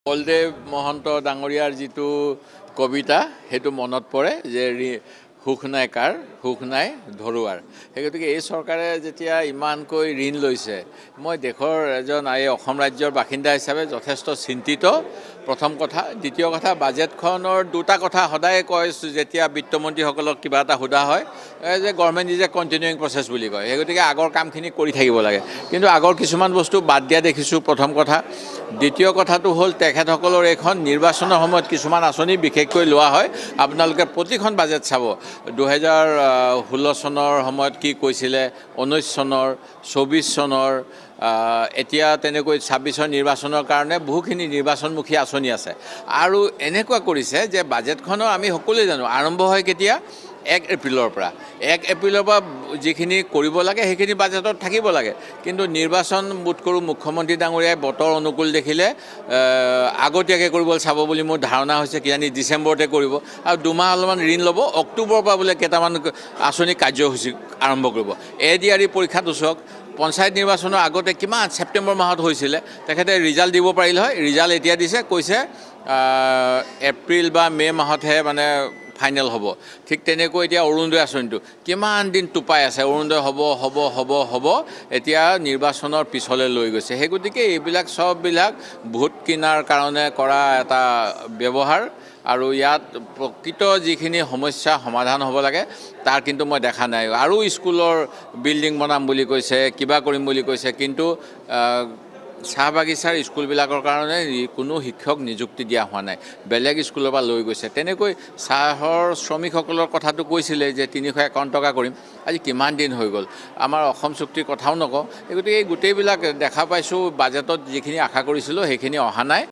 বলদেৱ মহন্ত ডাঙৰীয়াৰ যিটো কবিতা সেইটো মনত পৰে যে সুখ নাই কাৰ সুখ নাই ধৰুৱাৰ সেই গতিকে এই চৰকাৰে যেতিয়া ইমানকৈ ঋণ লৈছে মই দেশৰ এজন অসম ৰাজ্যৰ বাসিন্দা হিচাপে যথেষ্ট চিন্তিত প্ৰথম কথা দ্বিতীয় কথা বাজেটখনৰ দুটা কথা সদায় কয় যেতিয়া বিত্তমন্ত্ৰীসকলক কিবা এটা সোধা হয় যে গভৰ্ণমেণ্ট ইজ এ কণ্টিনিউইং প্ৰচেছ বুলি কয় সেই গতিকে আগৰ কামখিনি কৰি থাকিব লাগে কিন্তু আগৰ কিছুমান বস্তু বাদ দিয়া দেখিছোঁ প্ৰথম কথা দ্বিতীয় কথাটো হ'ল তেখেতসকলৰ এখন নিৰ্বাচনৰ সময়ত কিছুমান আঁচনি বিশেষকৈ লোৱা হয় আপোনালোকে প্ৰতিখন বাজেট চাব 2016 চনৰ সময়ত কি কৈছিলে 19 চনৰ 24 চনৰ এতিয়া তেনেকৈ 26 নিৰ্বাচনৰ কাৰণে বহুখিনি নিৰ্বাচনমুখী আঁচনি আছে আৰু এনেকুৱা কৰিছে যে বাজেটখনৰ আমি সকলোৱে জানো আৰম্ভ হয় কেতিয়া 1 এপ্ৰিলৰ পৰা 1 এপ্ৰিলৰ পৰা যিখিনি কৰিব লাগে সেইখিনি বাজেটত থাকিব লাগে কিন্তু নিৰ্বাচন বোধ কৰোঁ মুখ্যমন্ত্ৰী ডাঙৰীয়াই বতৰ অনুকূল দেখিলে আগতীয়াকৈ কৰিবলৈ চাব বুলি মোৰ ধাৰণা হৈছে কিজানি ডিচেম্বৰতে কৰিব আৰু দুমাহ অলপমান ঋণ ল'ব অক্টোবৰৰ পৰা বোলে কেইটামান আঁচনি কাৰ্যসূচী আৰম্ভ কৰিব ADRE পৰীক্ষাটো চাওক পঞ্চায়ত নিৰ্বাচনৰ আগতে কিমান ছেপ্টেম্বৰ মাহত হৈছিলে তেখেতে ৰিজাল্ট দিব পাৰিল হয় ৰিজাল্ট এতিয়া দিছে কৈছে এপ্ৰিল বা মে মাহতহে মানে ফাইনেল হ'ব ঠিক তেনেকৈ এতিয়া অৰুণোদয় আঁচনিটো কিমান দিন টোপাই আছে অৰুণোদয় হ'ব এতিয়া নিৰ্বাচনৰ পিছলৈ লৈ গৈছে সেই গতিকে এইবিলাক সববিলাক ভোট কিনাৰ কাৰণে কৰা এটা ব্যৱহাৰ আৰু ইয়াত প্ৰকৃত যিখিনি সমস্যা সমাধান হ'ব লাগে তাৰ কিন্তু মই দেখা নাই আৰু স্কুলৰ বিল্ডিং বনাম বুলি কৈছে কিবা কৰিম বুলি কৈছে কিন্তু চাহ বাগিচাৰ স্কুলবিলাকৰ কাৰণে কোনো শিক্ষক নিযুক্তি দিয়া হোৱা নাই বেলেগ স্কুলৰ পৰা লৈ গৈছে তেনেকৈ চাহৰ শ্ৰমিকসকলৰ কথাটো কৈছিলে যে 351 টকা কৰিম আজি কিমান দিন হৈ গ'ল আমাৰ অসম চুক্তিৰ কথাও নকওঁ গতিকে এই গোটেইবিলাক দেখা পাইছোঁ বাজেটত যিখিনি আশা কৰিছিলোঁ সেইখিনি অহা নাই